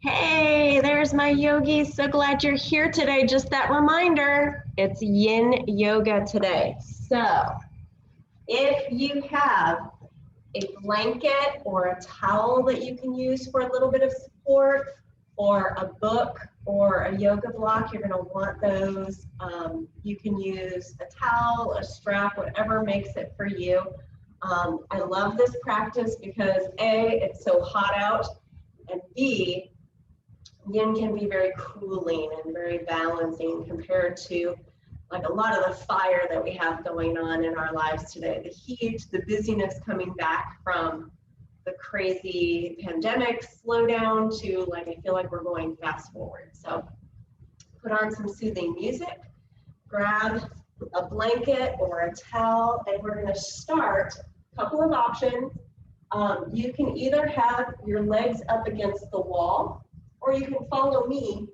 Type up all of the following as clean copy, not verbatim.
Hey, there's my yogis. So glad you're here today. Just that reminder, it's Yin Yoga today. So if you have a blanket or a towel that you can use for a little bit of support, or a book or a yoga block, you're going to want those. You can use a towel, a strap, whatever makes it for you. I love this practice because A, it's so hot out, and B, Yin can be very cooling and very balancing compared to like a lot of the fire that we have going on in our lives today. The heat, the busyness coming back from the crazy pandemic slowdown to like, I feel like we're going fast forward. So put on some soothing music, grab a blanket or a towel, and we're gonna start a couple of options. You can either have your legs up against the wall, or you can follow me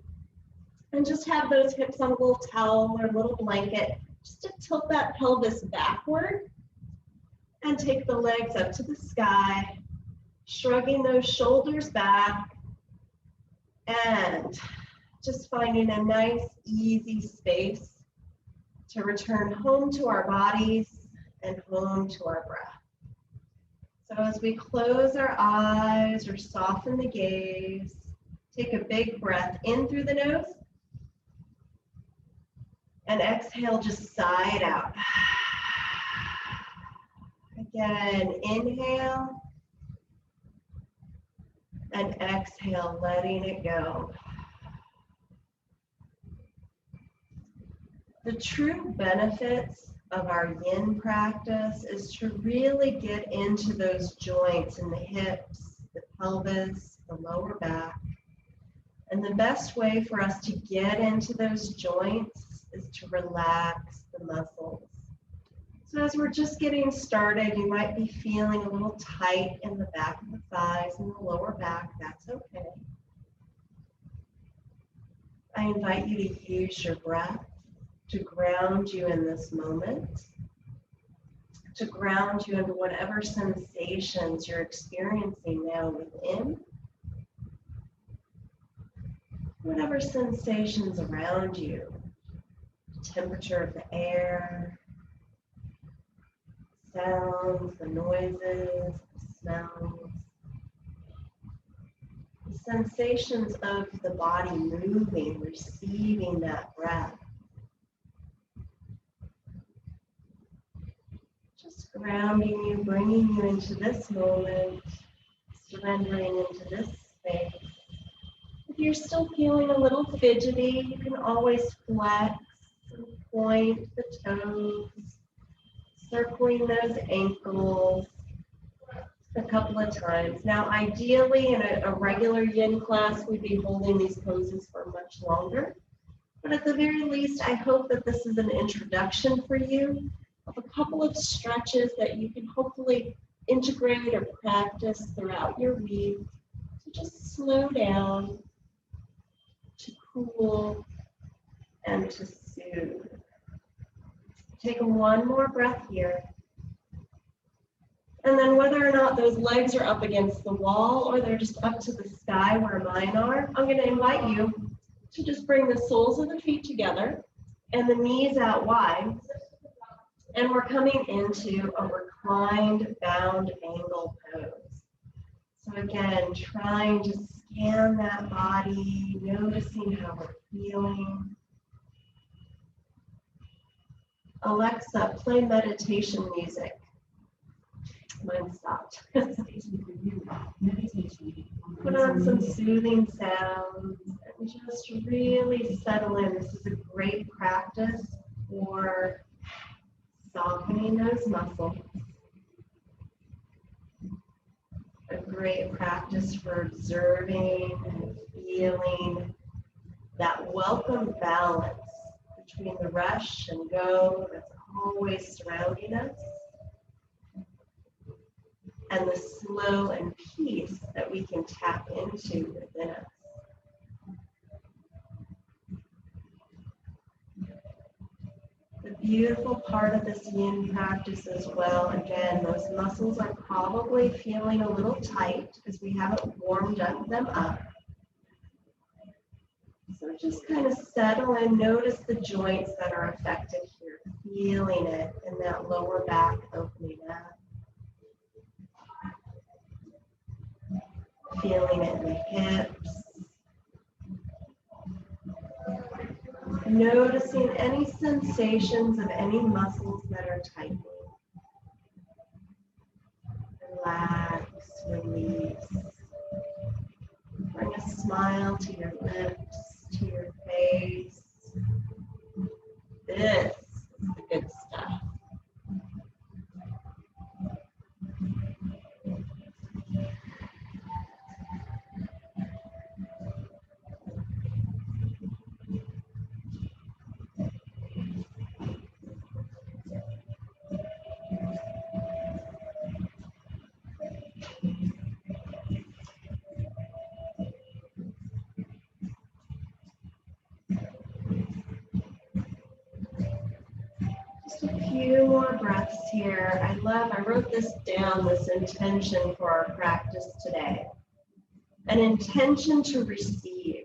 and just have those hips on a little towel or a little blanket, just to tilt that pelvis backward and take the legs up to the sky, shrugging those shoulders back and just finding a nice, easy space to return home to our bodies and home to our breath. So as we close our eyes or soften the gaze, take a big breath in through the nose and exhale, just sigh it out. Again, inhale and exhale, letting it go. The true benefits of our Yin practice is to really get into those joints in the hips, the pelvis, the lower back. And the best way for us to get into those joints is to relax the muscles. So as we're just getting started, you might be feeling a little tight in the back of the thighs and the lower back. That's okay. I invite you to use your breath to ground you in this moment, to ground you into whatever sensations you're experiencing now within, whatever sensations around you, the temperature of the air, sounds, the noises, the smells, the sensations of the body moving, receiving that breath. Just grounding you, bringing you into this moment, surrendering into this space. If you're still feeling a little fidgety, you can always flex and point the toes, circling those ankles a couple of times. Now, ideally, in a regular Yin class, we'd be holding these poses for much longer. But at the very least, I hope that this is an introduction for you of a couple of stretches that you can hopefully integrate or practice throughout your week to just slow down, to cool, and to soothe. Take one more breath here. And then whether or not those legs are up against the wall or they're just up to the sky where mine are, I'm going to invite you to just bring the soles of the feet together and the knees out wide. And we're coming into a reclined bound angle pose. So again, trying to scan that body, noticing how we're feeling. Alexa, play meditation music. Mine stopped. Put on some soothing sounds and just really settle in. This is a great practice for softening those muscles. A great practice for observing and feeling that welcome balance between the rush and go that's always surrounding us and the slow and peace that we can tap into within us. The beautiful part of this Yin practice as well, again, those muscles are probably feeling a little tight because we haven't warmed them up. So just kind of settle in, notice the joints that are affected here, feeling it in that lower back opening up. Feeling it in the hips. Noticing any sensations of any muscles that are tightening. Relax, release. Bring a smile to your lips, to your face. This is the good stuff. Just a few more breaths here. I wrote this down, this intention for our practice today. An intention to receive.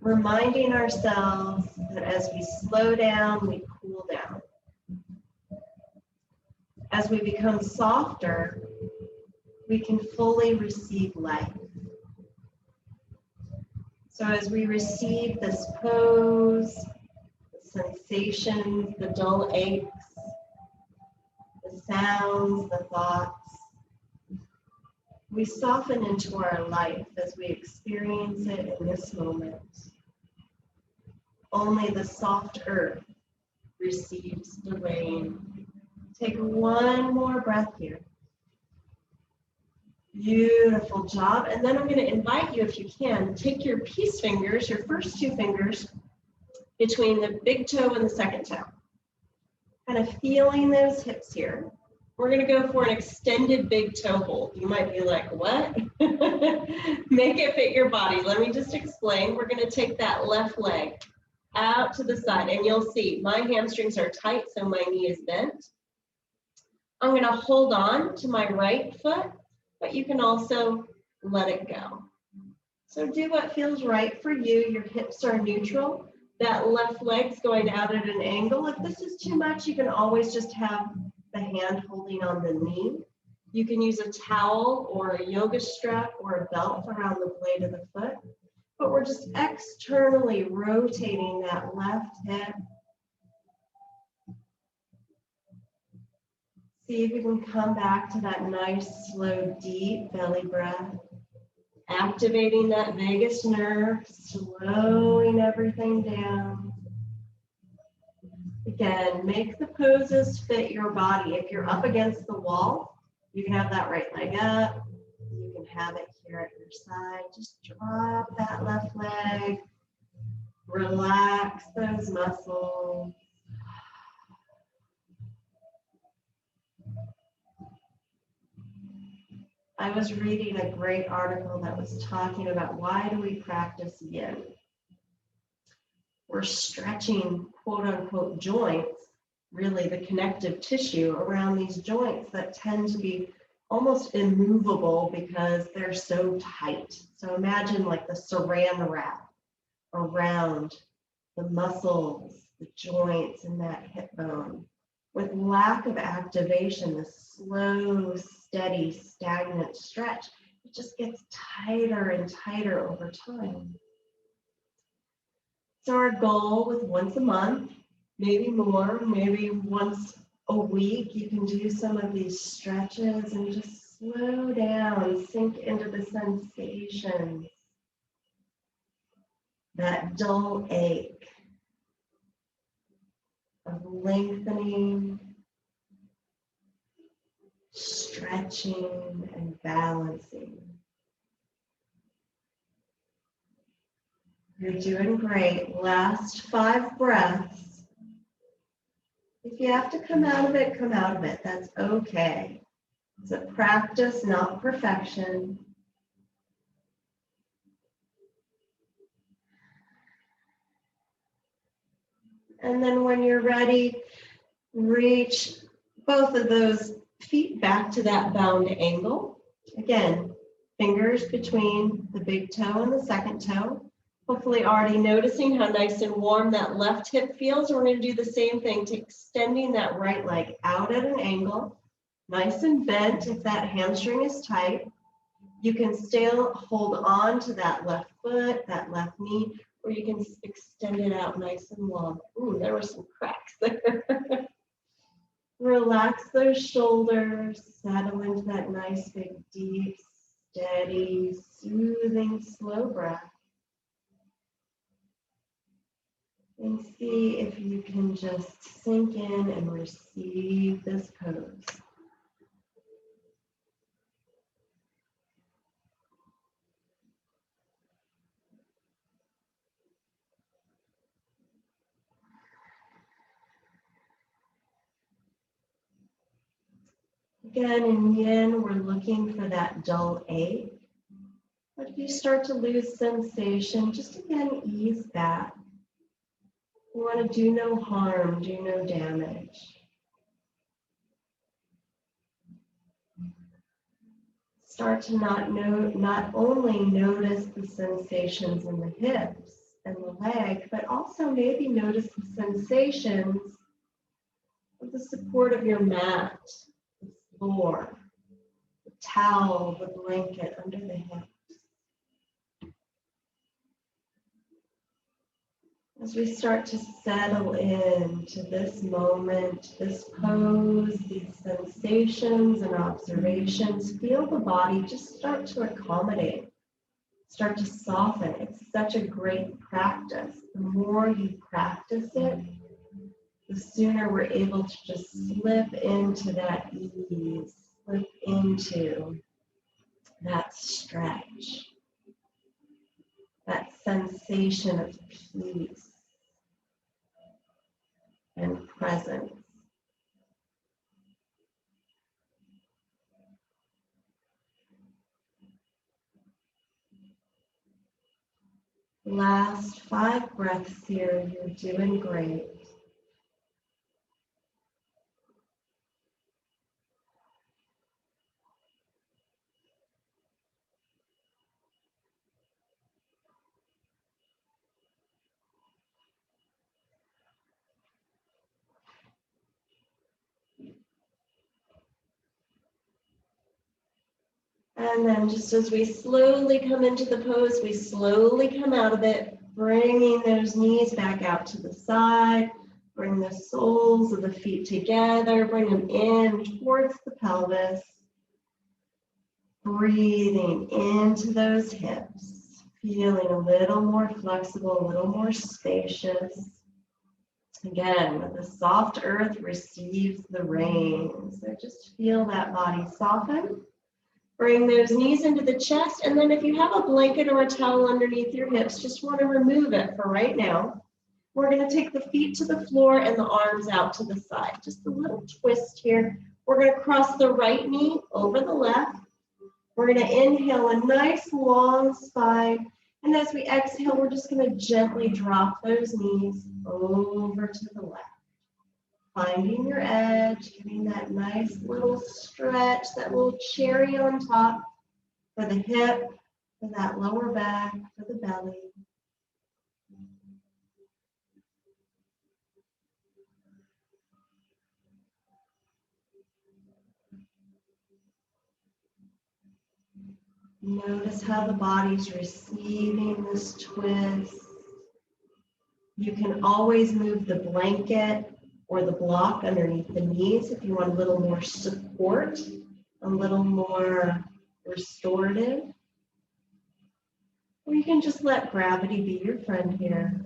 Reminding ourselves that as we slow down, we cool down. As we become softer, we can fully receive life. So as we receive this pose, the sensations, the dull aches, the sounds, the thoughts, we soften into our life as we experience it in this moment. Only the soft earth receives the rain. Take one more breath here. Beautiful job. And then I'm going to invite you, if you can, take your peace fingers, your first two fingers, between the big toe and the second toe. Kind of feeling those hips here. We're going to go for an extended big toe hold. You might be like, what? Make it fit your body. Let me just explain. We're going to take that left leg out to the side, and you'll see my hamstrings are tight, so my knee is bent. I'm going to hold on to my right foot, but you can also let it go. So do what feels right for you. Your hips are neutral. That left leg's going out at an angle. If this is too much, you can always just have the hand holding on the knee. You can use a towel or a yoga strap or a belt around the blade of the foot. But we're just externally rotating that left hip. See if you can come back to that nice, slow, deep belly breath. Activating that vagus nerve, slowing everything down. Again, make the poses fit your body. If you're up against the wall, you can have that right leg up. You can have it here at your side. Just drop that left leg. Relax those muscles. I was reading a great article that was talking about why do we practice yin? We're stretching quote unquote joints, really the connective tissue around these joints that tend to be almost immovable because they're so tight. So imagine like the saran wrap around the muscles, the joints, and that hip bone. With lack of activation, the slow, steady, stagnant stretch, it just gets tighter and tighter over time. So our goal with once a month, maybe more, maybe once a week, you can do some of these stretches and just slow down, sink into the sensations. That dull ache of lengthening, stretching, and balancing. You're doing great. Last 5 breaths. If you have to come out of it, come out of it. That's okay. It's a practice, not perfection. And then when you're ready, reach both of those feet back to that bound angle. Again, Fingers between the big toe and the second toe. Hopefully already noticing how nice and warm that left hip feels. We're going to do the same thing to extending that right leg out at an angle, nice and bent if that hamstring is tight. You can still hold on to that left foot, that left knee, or you can extend it out nice and long. Ooh, there were some cracks there. Relax those shoulders, settle into that nice, big, deep, steady, soothing, slow breath. And see if you can just sink in and receive this pose. Again, in Yin, we're looking for that dull ache. But if you start to lose sensation, just again, ease back. You want to do no harm, do no damage. Start to not only notice the sensations in the hips and the leg, but also maybe notice the sensations of the support of your mat, the floor, the towel, the blanket under the hips. As we start to settle into this moment, this pose, these sensations and observations, feel the body just start to accommodate, start to soften. It's such a great practice. The more you practice it, the sooner we're able to just slip into that ease, slip into that stretch, that sensation of peace and presence. Last 5 breaths here, you're doing great. And then just as we slowly come into the pose, we slowly come out of it, bringing those knees back out to the side. Bring the soles of the feet together, bring them in towards the pelvis. Breathing into those hips, feeling a little more flexible, a little more spacious. Again, the soft earth receives the rain. So just feel that body soften. Bring those knees into the chest, and then if you have a blanket or a towel underneath your hips, just want to remove it for right now. We're going to take the feet to the floor and the arms out to the side. Just a little twist here. We're going to cross the right knee over the left. We're going to inhale a nice long spine, and as we exhale, we're just going to gently drop those knees over to the left. Finding your edge, getting that nice little stretch, that little cherry on top for the hip, for that lower back, for the belly. Notice how the body's receiving this twist. You can always move the blanket or the block underneath the knees if you want a little more support, a little more restorative. Or you can just let gravity be your friend here.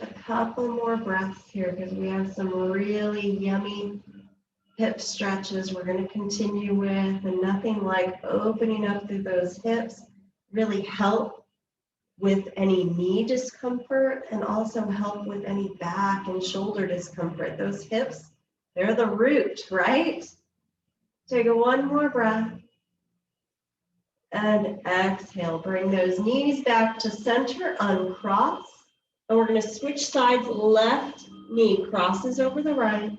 A couple more breaths here because we have some really yummy hip stretches we're going to continue with, and nothing like opening up through those hips really help with any knee discomfort and also help with any back and shoulder discomfort. Those hips, they're the root, right? Take one more breath. And exhale, bring those knees back to center, uncross. And we're going to switch sides. Left knee crosses over the right.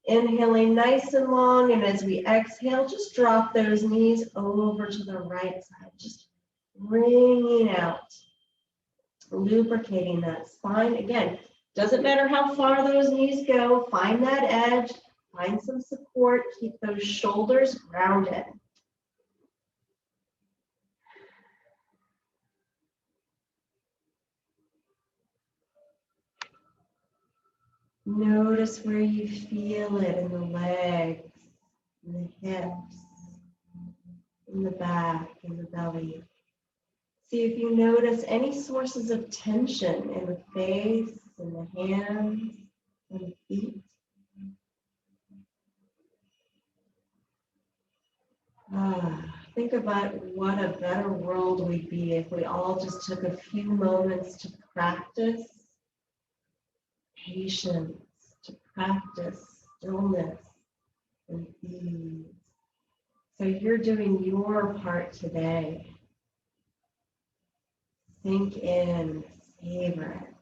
Inhaling nice and long, and as we exhale, just drop those knees over to the right side. Just wringing out, lubricating that spine. Again, doesn't matter how far those knees go. Find that edge. Find some support. Keep those shoulders grounded. Notice where you feel it in the legs, in the hips, in the back, in the belly. See if you notice any sources of tension in the face, in the hands, and the feet. Think about what a better world we'd be if we all just took a few moments to practice patience, to practice stillness and ease. So you're doing your part today. Sink in, savor it.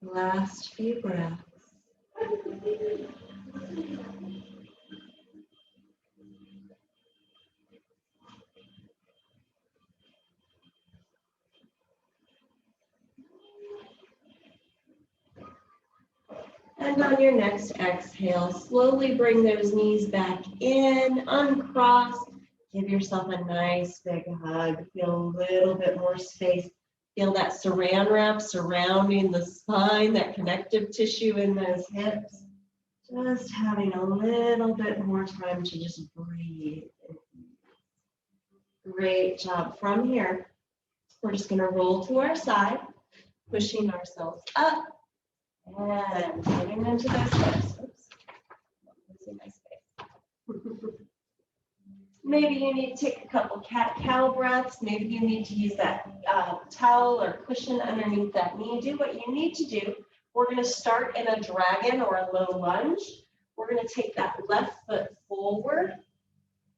Last few breaths. And on your next exhale, slowly bring those knees back in, uncross. Give yourself a nice big hug. Feel a little bit more space. Feel that saran wrap surrounding the spine, that connective tissue in those hips. Just having a little bit more time to just breathe. Great job. From here, we're just going to roll to our side, pushing ourselves up and getting into those hips. Oops, losing my space. Maybe you need to take a couple cat-cow breaths. Maybe you need to use that towel or cushion underneath that knee. Do what you need to do. We're going to start in a dragon or a low lunge. We're going to take that left foot forward.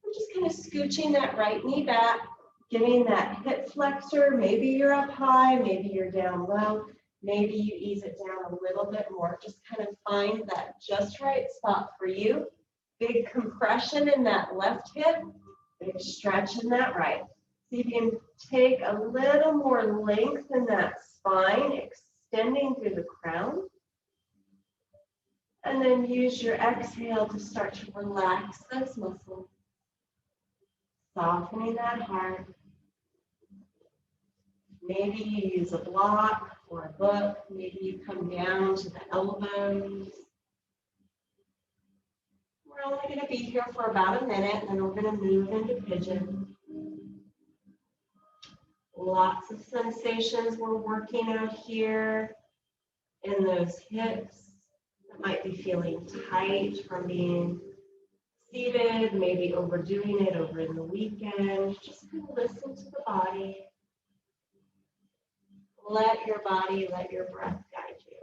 We're just kind of scooching that right knee back, giving that hip flexor. Maybe you're up high, maybe you're down low. Maybe you ease it down a little bit more. Just kind of find that just right spot for you. Big compression in that left hip, big stretch in that right. See if you can take a little more length in that spine, extending through the crown. And then use your exhale to start to relax those muscles. Softening that heart. Maybe you use a block or a book. Maybe you come down to the elbows. We're only going to be here for about a minute, and then we're going to move into pigeon. Lots of sensations we're working out here in those hips. That might be feeling tight from being seated, maybe overdoing it over in the weekend. Just kind of listen to the body. Let your body, let your breath guide you.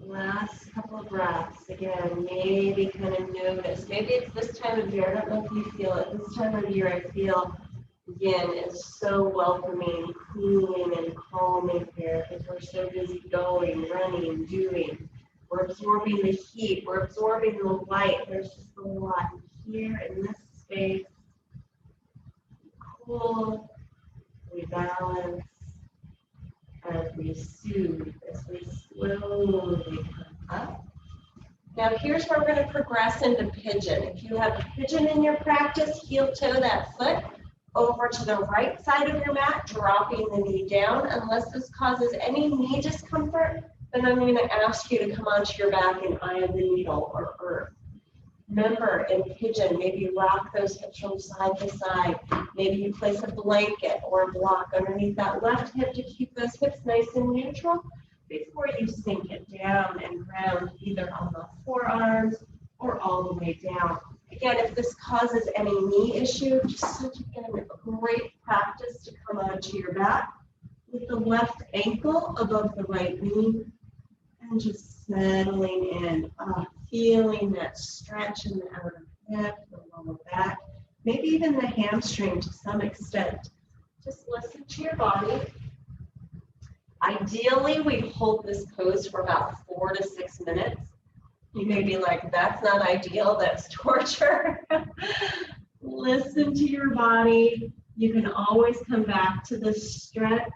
Last couple of breaths. Again, maybe kind of notice. Maybe it's this time of year. I don't know if you feel it. This time of year, I feel yin is so welcoming, cooling, and calming here because we're so busy going, running, doing. We're absorbing the heat. We're absorbing the light. There's just a lot here in this space. Cool, we balance, and we soothe as we slowly come up. Now here's where we're going to progress into pigeon. If you have pigeon in your practice, heel toe that foot over to the right side of your mat, dropping the knee down. Unless this causes any knee discomfort, then I'm going to ask you to come onto your back and eye of the needle or earth. Remember, in pigeon, maybe rock those hips from side to side. Maybe you place a blanket or a block underneath that left hip to keep those hips nice and neutral before you sink it down and ground either on the forearms or all the way down. Again, if this causes any knee issue, just such a great practice to come onto your back with the left ankle above the right knee and just settling in, feeling that stretch in the outer hip, the lower back, maybe even the hamstring to some extent. Just listen to your body. Ideally, we hold this pose for about 4 to 6 minutes. You may be like, that's not ideal, that's torture. Listen to your body. You can always come back to this stretch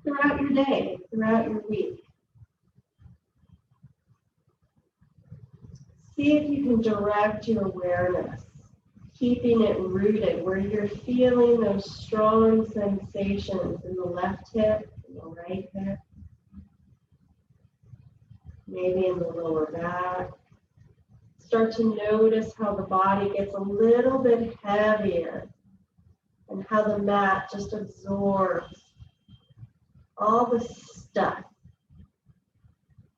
throughout your day, throughout your week. See if you can direct your awareness, keeping it rooted where you're feeling those strong sensations in the left hip, in the right hip, maybe in the lower back. Start to notice how the body gets a little bit heavier and how the mat just absorbs all the stuff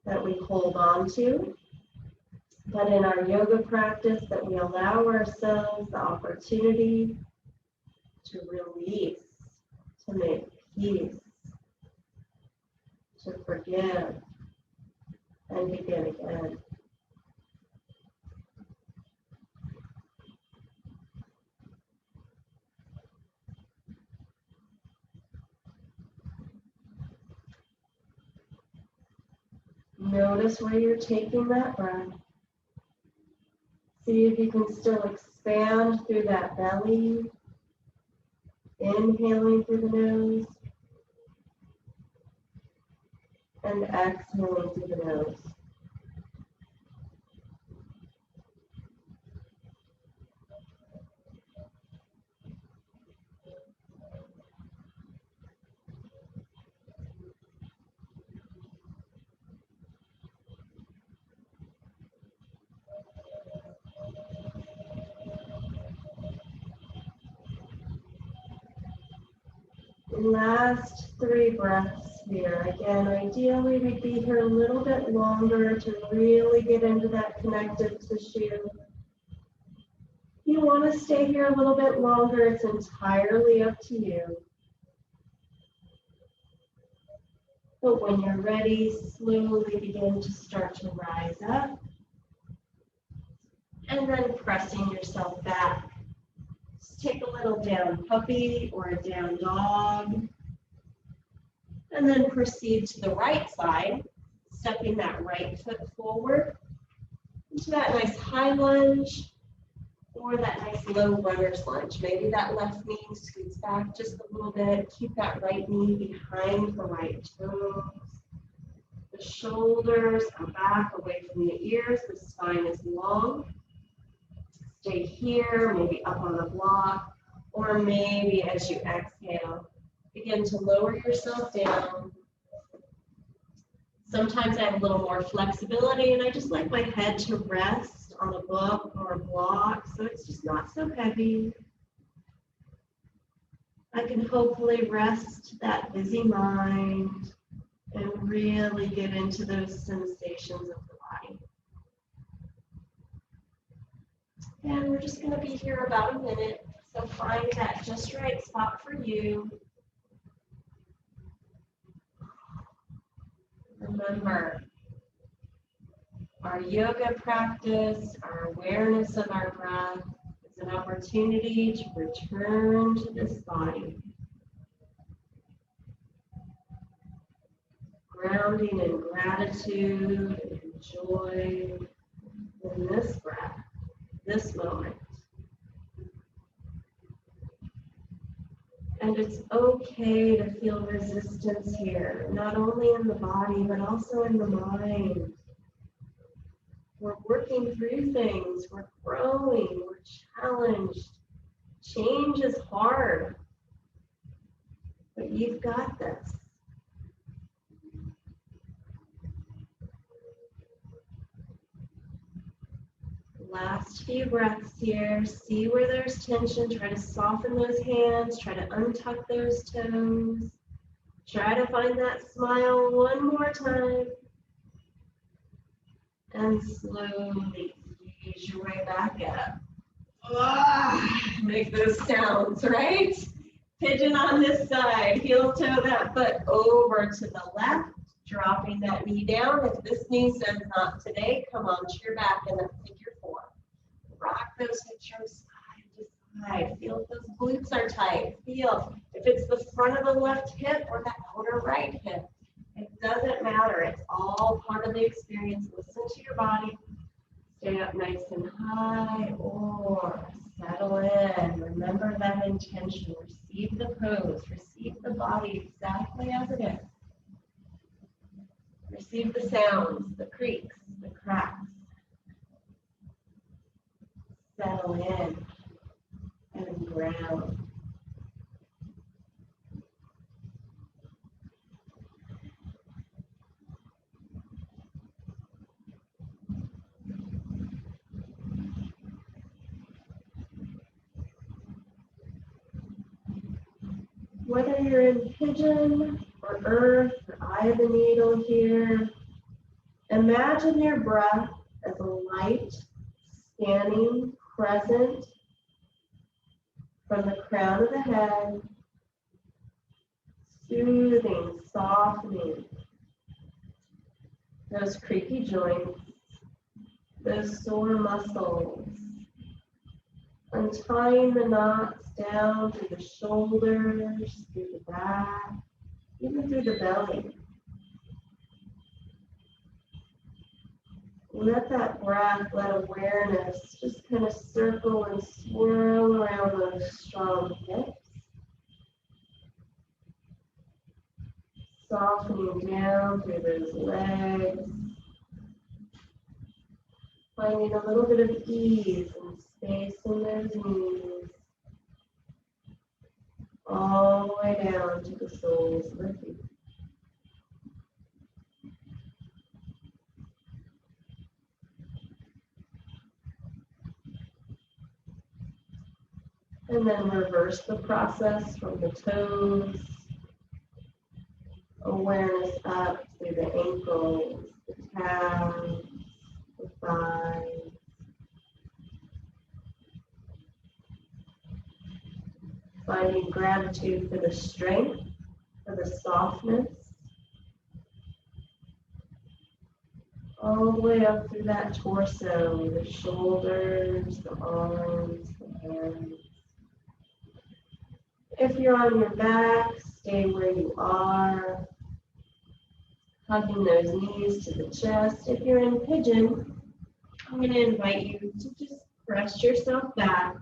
that we hold on to. But in our yoga practice, that we allow ourselves the opportunity to release, to make peace, to forgive, and begin again. Notice where you're taking that breath. See if you can still expand through that belly, inhaling through the nose, and exhaling through the nose. Last 3 breaths here. Again, ideally we'd be here a little bit longer to really get into that connective tissue. If you want to stay here a little bit longer, it's entirely up to you. But when you're ready, slowly begin to start to rise up and then pressing yourself back. Take a little down puppy or a down dog, and then proceed to the right side, stepping that right foot forward into that nice high lunge or that nice low runner's lunge. Maybe that left knee scoots back just a little bit. Keep that right knee behind the right toes. The shoulders are back away from the ears. The spine is long. Stay here, maybe up on a block, or maybe as you exhale, begin to lower yourself down. Sometimes I have a little more flexibility and I just like my head to rest on a book or a block, so it's just not so heavy. I can hopefully rest that busy mind and really get into those sensations of the body. And we're just going to be here about a minute, so find that just right spot for you. Remember, our yoga practice, our awareness of our breath is an opportunity to return to this body. Grounding in gratitude and joy in this breath, this moment, And it's okay to feel resistance here, not only in the body, but also in the mind. We're working through things, we're growing, we're challenged. Change is hard, but you've got this. Last few breaths here. See where there's tension. Try to soften those hands. Try to untuck those toes. Try to find that smile one more time. And slowly ease your way back up. Make those sounds, right? Pigeon on this side. Heel toe that foot over to the left. Dropping that knee down. If this knee says not today, come onto your back in that figure four. Rock those hips from side to side. Feel if those glutes are tight. Feel if it's the front of the left hip or the outer right hip. It doesn't matter. It's all part of the experience. Listen to your body. Stay up nice and high or settle in. Remember that intention. Receive the pose. Receive the body exactly as it is. Receive the sounds, the creaks, the cracks. Settle in and ground. Whether you're in pigeon or earth or eye of the needle here, imagine your breath as a light, scanning, present from the crown of the head, soothing, softening those creaky joints, those sore muscles, untying the knots down through the shoulders, through the back, even through the belly. Let that breath, let awareness just kind of circle and swirl around those strong hips. Softening down through those legs. Finding a little bit of ease and space in those knees. All the way down to the soles of the feet. And then reverse the process from the toes. Awareness up through the ankles, the calves, the thighs. Finding gratitude for the strength, for the softness. All the way up through that torso, the shoulders, the arms, the hands. If you're on your back, stay where you are. Hugging those knees to the chest. If you're in pigeon, I'm going to invite you to just press yourself back.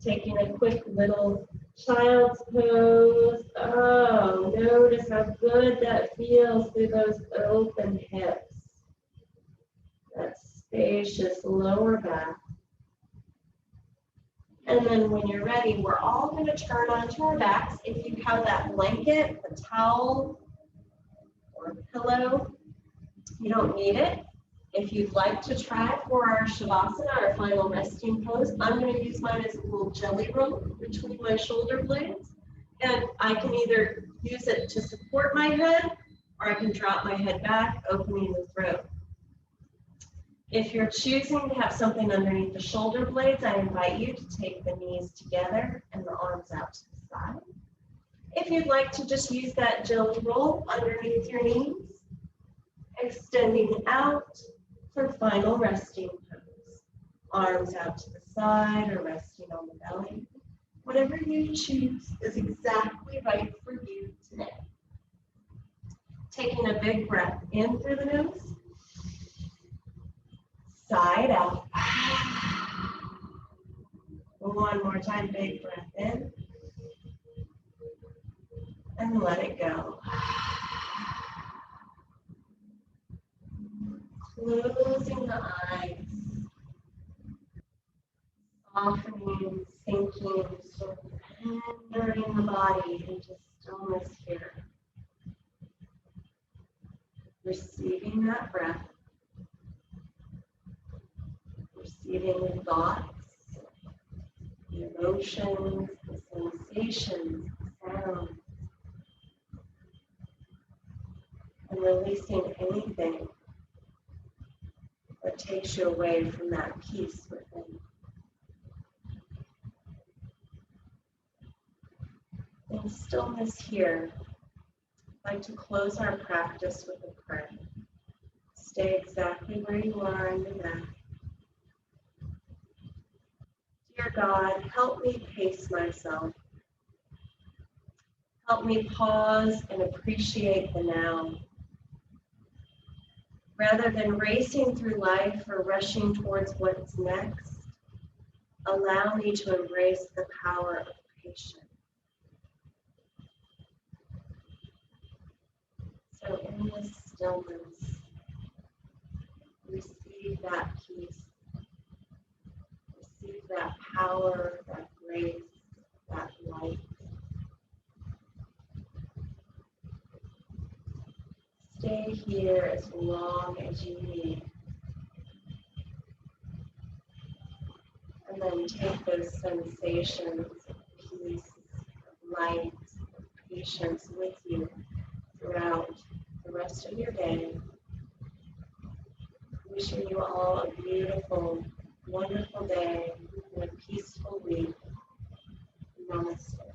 Taking a quick little child's pose. Oh, notice how good that feels through those open hips. That spacious lower back. And then when you're ready, we're all going to turn onto our backs. If you have that blanket, the towel, or pillow, you don't need it. If you'd like to try for our Shavasana, our final resting pose, I'm going to use mine as a little jelly roll between my shoulder blades. And I can either use it to support my head, or I can drop my head back, opening the throat. If you're choosing to have something underneath the shoulder blades, I invite you to take the knees together and the arms out to the side. If you'd like to just use that jelly roll underneath your knees, extending out for final resting pose. Arms out to the side or resting on the belly. Whatever you choose is exactly right for you today. Taking a big breath in through the nose. Side out. One more time, big breath in. and let it go. Closing the eyes, softening, sinking, surrendering the body into stillness here. Receiving that breath, receiving the thoughts, the emotions, the sensations, the sounds, and releasing anything that takes you away from that peace within. In stillness here, I'd like to close our practice with a prayer. Stay exactly where you are on your mat. Dear God, help me pace myself. Help me pause and appreciate the now. Rather than racing through life or rushing towards what's next, allow me to embrace the power of patience. So in this stillness, receive that peace, receive that power, that grace, that light. Stay here as long as you need. And then take those sensations of peace, of light, of patience with you throughout the rest of your day. Wishing you all a beautiful, wonderful day and a peaceful week. Namaste.